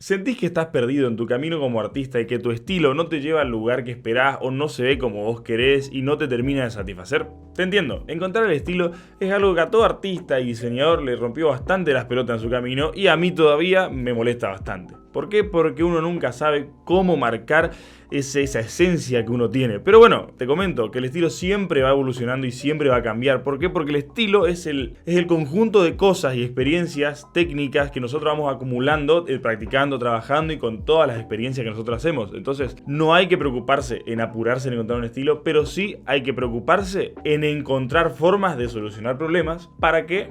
¿Sentís que estás perdido en tu camino como artista y que tu estilo no te lleva al lugar que esperás o no se ve como vos querés y no te termina de satisfacer? Te entiendo, encontrar el estilo es algo que a todo artista y diseñador le rompió bastante las pelotas en su camino y a mí todavía me molesta bastante. ¿Por qué? Porque uno nunca sabe cómo marcar esa esencia que uno tiene. Pero bueno, te comento que el estilo siempre va evolucionando y siempre va a cambiar. ¿Por qué? Porque el estilo es el conjunto de cosas y experiencias técnicas que nosotros vamos acumulando, practicando, trabajando y con todas las experiencias que nosotros hacemos. Entonces, no hay que preocuparse en apurarse en encontrar un estilo, pero sí hay que preocuparse en encontrar formas de solucionar problemas para que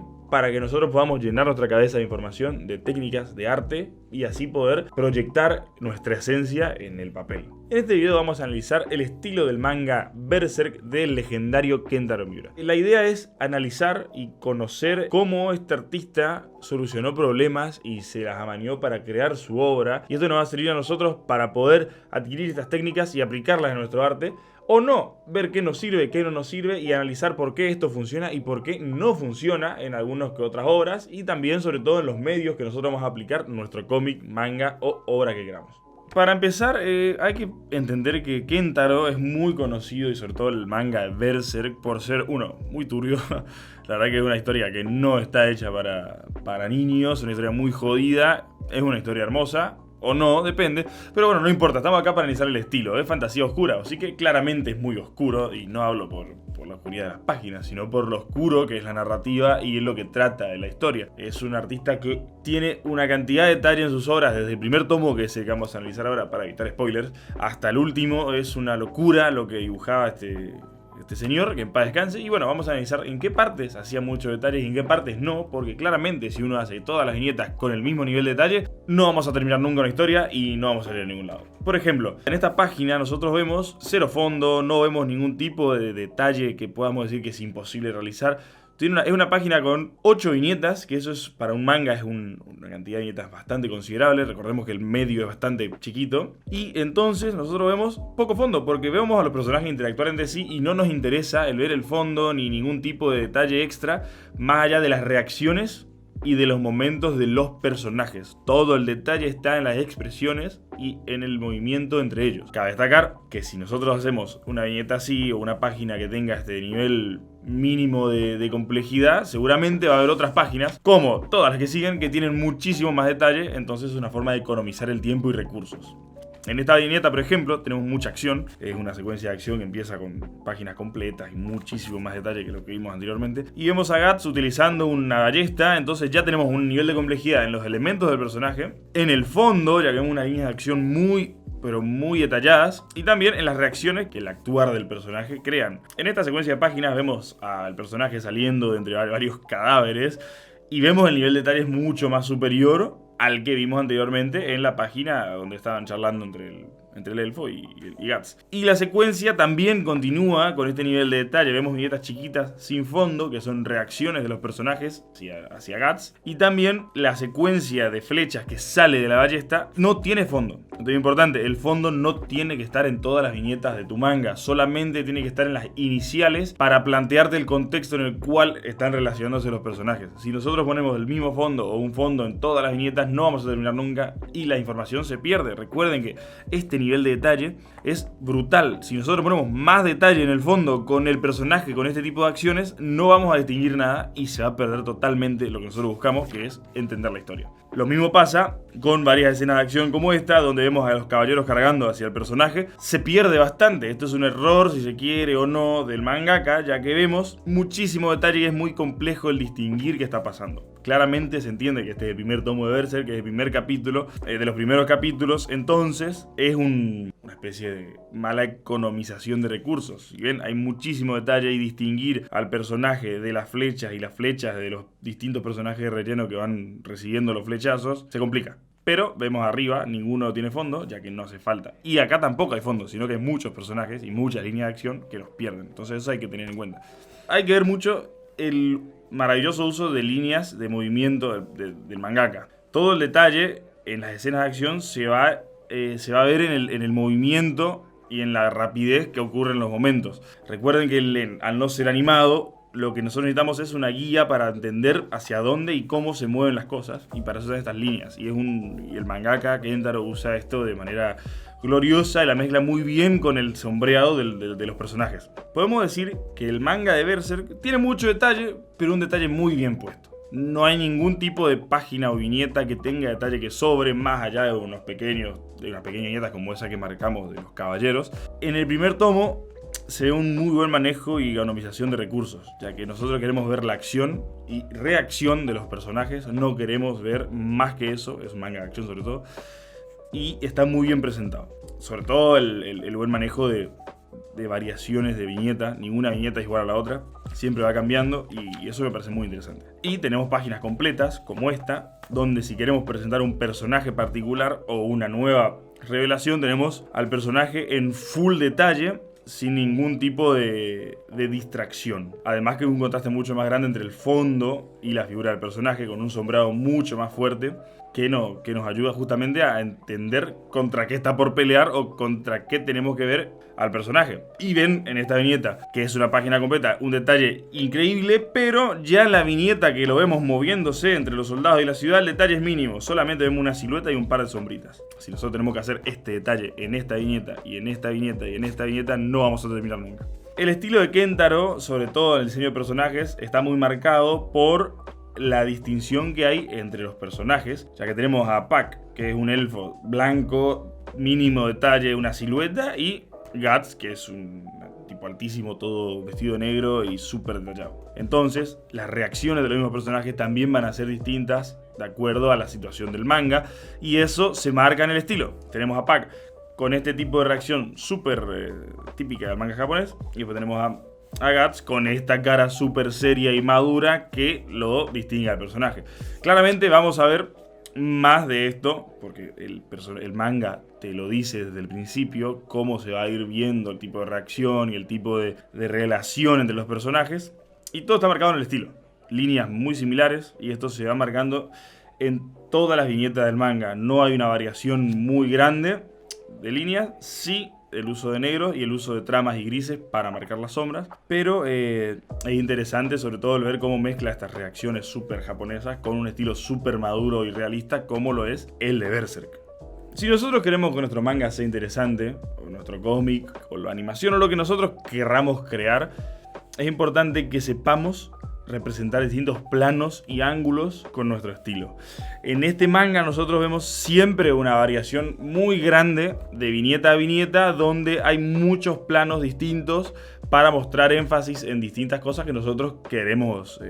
nosotros podamos llenar nuestra cabeza de información, de técnicas, de arte y así poder proyectar nuestra esencia en el papel. En este video vamos a analizar el estilo del manga Berserk del legendario Kentaro Miura. La idea es analizar y conocer cómo este artista solucionó problemas y se las amañó para crear su obra, y esto nos va a servir a nosotros para poder adquirir estas técnicas y aplicarlas en nuestro arte, o no, ver qué nos sirve, qué no nos sirve y analizar por qué esto funciona y por qué no funciona en algunas que otras obras y también sobre todo en los medios que nosotros vamos a aplicar nuestro cómic, manga o obra que queramos. Para empezar, hay que entender que Kentaro es muy conocido y sobre todo el manga de Berserk por ser, uno, muy turbio. La verdad que es una historia que no está hecha para niños, una historia muy jodida, es una historia hermosa. O no, depende. Pero bueno, no importa, estamos acá para analizar el estilo. Es fantasía oscura, así que claramente es muy oscuro. Y no hablo por la oscuridad de las páginas, sino por lo oscuro que es la narrativa y es lo que trata de la historia. Es un artista que tiene una cantidad de detalle en sus obras, desde el primer tomo, que es el que vamos a analizar ahora para evitar spoilers, hasta el último. Es una locura lo que dibujaba este señor, que en paz descanse. Y bueno, vamos a analizar en qué partes hacía muchos detalles y en qué partes no, porque claramente si uno hace todas las viñetas con el mismo nivel de detalle, no vamos a terminar nunca una historia y no vamos a salir a ningún lado. Por ejemplo, en esta página nosotros vemos cero fondo, no vemos ningún tipo de detalle que podamos decir que es imposible realizar. Es una página con 8 viñetas, que eso es para un manga es una cantidad de viñetas bastante considerable. Recordemos que el medio es bastante chiquito. Y entonces nosotros vemos poco fondo, porque vemos a los personajes interactuar entre sí y no nos interesa el ver el fondo ni ningún tipo de detalle extra, más allá de las reacciones y de los momentos de los personajes. Todo el detalle está en las expresiones y en el movimiento entre ellos. Cabe destacar que si nosotros hacemos una viñeta así o una página que tenga este nivel mínimo de complejidad, seguramente va a haber otras páginas, como todas las que siguen, que tienen muchísimo más detalle. Entonces es una forma de economizar el tiempo y recursos. En esta viñeta, por ejemplo, tenemos mucha acción. Es una secuencia de acción que empieza con páginas completas y muchísimo más detalle que lo que vimos anteriormente. Y vemos a Guts utilizando una ballesta, entonces ya tenemos un nivel de complejidad en los elementos del personaje. En el fondo, ya que vemos una línea de acción pero muy detalladas, y también en las reacciones que el actuar del personaje crean. En esta secuencia de páginas vemos al personaje saliendo de entre varios cadáveres y vemos el nivel de detalle es mucho más superior al que vimos anteriormente en la página donde estaban charlando entre el elfo y Guts. Y la secuencia también continúa con este nivel de detalle. Vemos viñetas chiquitas sin fondo, que son reacciones de los personajes hacia Guts. Y también la secuencia de flechas que sale de la ballesta no tiene fondo. Esto es importante, el fondo no tiene que estar en todas las viñetas de tu manga. Solamente tiene que estar en las iniciales para plantearte el contexto en el cual están relacionándose los personajes. Si nosotros ponemos el mismo fondo o un fondo en todas las viñetas, no vamos a terminar nunca y la información se pierde. Recuerden que este nivel de detalle es brutal. Si nosotros ponemos más detalle en el fondo con el personaje, con este tipo de acciones, no vamos a distinguir nada y se va a perder totalmente lo que nosotros buscamos, que es entender la historia. Lo mismo pasa con varias escenas de acción como esta, donde vemos a los caballeros cargando hacia el personaje. Se pierde bastante. Esto es un error, si se quiere o no, del mangaka, ya que vemos muchísimo detalle y es muy complejo el distinguir qué está pasando. Claramente se entiende que este es el primer tomo de Berserk, que es el primer capítulo, de los primeros capítulos, entonces es una especie de mala economización de recursos. Si bien hay muchísimo detalle y distinguir al personaje de las flechas y las flechas de los distintos personajes de relleno que van recibiendo los flechazos, se complica. Pero vemos arriba, ninguno tiene fondo, ya que no hace falta. Y acá tampoco hay fondo, sino que hay muchos personajes y muchas líneas de acción que los pierden. Entonces eso hay que tener en cuenta. Hay que ver mucho el maravilloso uso de líneas de movimiento del mangaka. Todo el detalle en las escenas de acción se va a ver en el movimiento y en la rapidez que ocurre en los momentos. Recuerden que al no ser animado, lo que nosotros necesitamos es una guía para entender hacia dónde y cómo se mueven las cosas, y para eso son estas líneas. Y el mangaka Kentaro usa esto de manera gloriosa y la mezcla muy bien con el sombreado de los personajes. Podemos decir que el manga de Berserk tiene mucho detalle, pero un detalle muy bien puesto. No hay ningún tipo de página o viñeta que tenga detalle que sobre, más allá de unas pequeñas viñetas como esa que marcamos de los caballeros. En el primer tomo se ve un muy buen manejo y economización de recursos, ya que nosotros queremos ver la acción y reacción de los personajes, no queremos ver más que eso, es un manga de acción sobre todo, y está muy bien presentado. Sobre todo el buen manejo de variaciones de viñeta, ninguna viñeta es igual a la otra, siempre va cambiando y eso me parece muy interesante. Y tenemos páginas completas como esta, donde si queremos presentar un personaje particular o una nueva revelación, tenemos al personaje en full detalle, sin ningún tipo de distracción. Además que hay un contraste mucho más grande entre el fondo y la figura del personaje, con un sombreado mucho más fuerte, que nos ayuda justamente a entender contra qué está por pelear o contra qué tenemos que ver al personaje. Y ven en esta viñeta, que es una página completa, un detalle increíble, pero ya en la viñeta que lo vemos moviéndose entre los soldados y la ciudad, el detalle es mínimo, solamente vemos una silueta y un par de sombritas. Si nosotros tenemos que hacer este detalle en esta viñeta y en esta viñeta y en esta viñeta, no vamos a terminar nunca. El estilo de Kentaro, sobre todo en el diseño de personajes, está muy marcado por la distinción que hay entre los personajes, ya que tenemos a Pac, que es un elfo blanco, mínimo detalle, una silueta, y Guts, que es un tipo altísimo, todo vestido de negro y súper detallado. Entonces, las reacciones de los mismos personajes también van a ser distintas de acuerdo a la situación del manga, y eso se marca en el estilo. Tenemos a Pac con este tipo de reacción súper típica del manga japonés, y después tenemos a Guts con esta cara súper seria y madura que lo distingue al personaje. Claramente vamos a ver más de esto, porque el manga te lo dice desde el principio, cómo se va a ir viendo el tipo de reacción y el tipo de relación entre los personajes. Y todo está marcado en el estilo. Líneas muy similares, y esto se va marcando en todas las viñetas del manga. No hay una variación muy grande de líneas, sí el uso de negros y el uso de tramas y grises para marcar las sombras, pero es interesante sobre todo el ver cómo mezcla estas reacciones súper japonesas con un estilo súper maduro y realista como lo es el de Berserk. Si nosotros queremos que nuestro manga sea interesante, o nuestro cómic, o la animación, o lo que nosotros querramos crear, es importante que sepamos representar distintos planos y ángulos con nuestro estilo. En este manga nosotros vemos siempre una variación muy grande de viñeta a viñeta, donde hay muchos planos distintos para mostrar énfasis en distintas cosas que nosotros queremos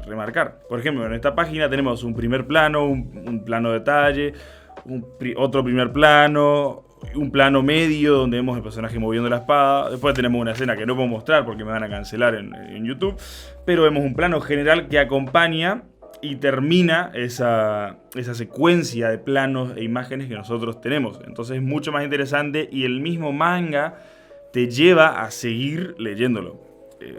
remarcar. Por ejemplo, en esta página tenemos un primer plano, un plano detalle, otro primer plano, un plano medio donde vemos el personaje moviendo la espada. Después tenemos una escena que no puedo mostrar porque me van a cancelar en YouTube, pero vemos un plano general que acompaña y termina esa secuencia de planos e imágenes que nosotros tenemos. Entonces es mucho más interesante y el mismo manga te lleva a seguir leyéndolo.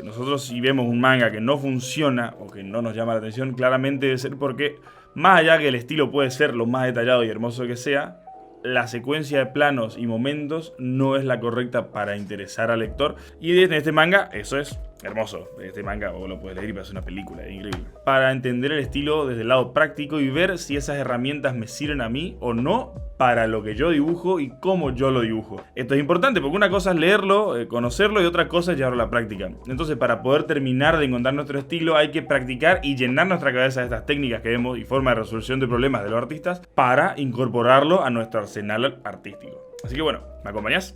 Nosotros, si vemos un manga que no funciona o que no nos llama la atención, claramente debe ser porque, más allá que el estilo puede ser lo más detallado y hermoso que sea, la secuencia de planos y momentos no es la correcta para interesar al lector. Y en este manga eso es hermoso. Este manga vos lo puedes leer y parece una película, es increíble. Para entender el estilo desde el lado práctico y ver si esas herramientas me sirven a mí o no para lo que yo dibujo y cómo yo lo dibujo. Esto es importante porque una cosa es leerlo, conocerlo, y otra cosa es llevarlo a la práctica. Entonces, para poder terminar de encontrar nuestro estilo hay que practicar y llenar nuestra cabeza de estas técnicas que vemos y forma de resolución de problemas de los artistas para incorporarlo a nuestro arsenal artístico. Así que bueno, ¿me acompañás?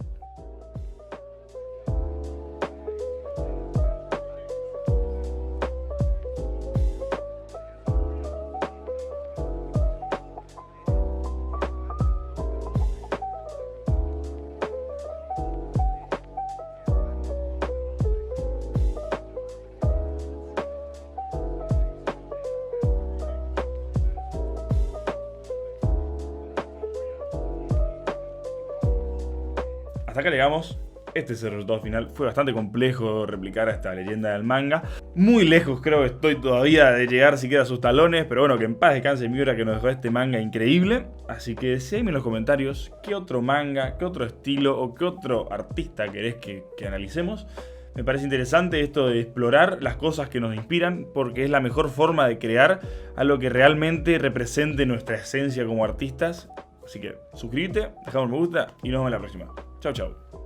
Hasta acá llegamos. Este es el resultado final. Fue bastante complejo replicar a esta leyenda del manga. Muy lejos creo que estoy todavía de llegar siquiera a sus talones. Pero bueno, que en paz descanse Miura, que nos dejó este manga increíble. Así que decídme en los comentarios qué otro manga, qué otro estilo o qué otro artista querés que analicemos. Me parece interesante esto de explorar las cosas que nos inspiran, porque es la mejor forma de crear algo que realmente represente nuestra esencia como artistas. Así que suscríbete, dejame un me gusta y nos vemos en la próxima. Chau, chau.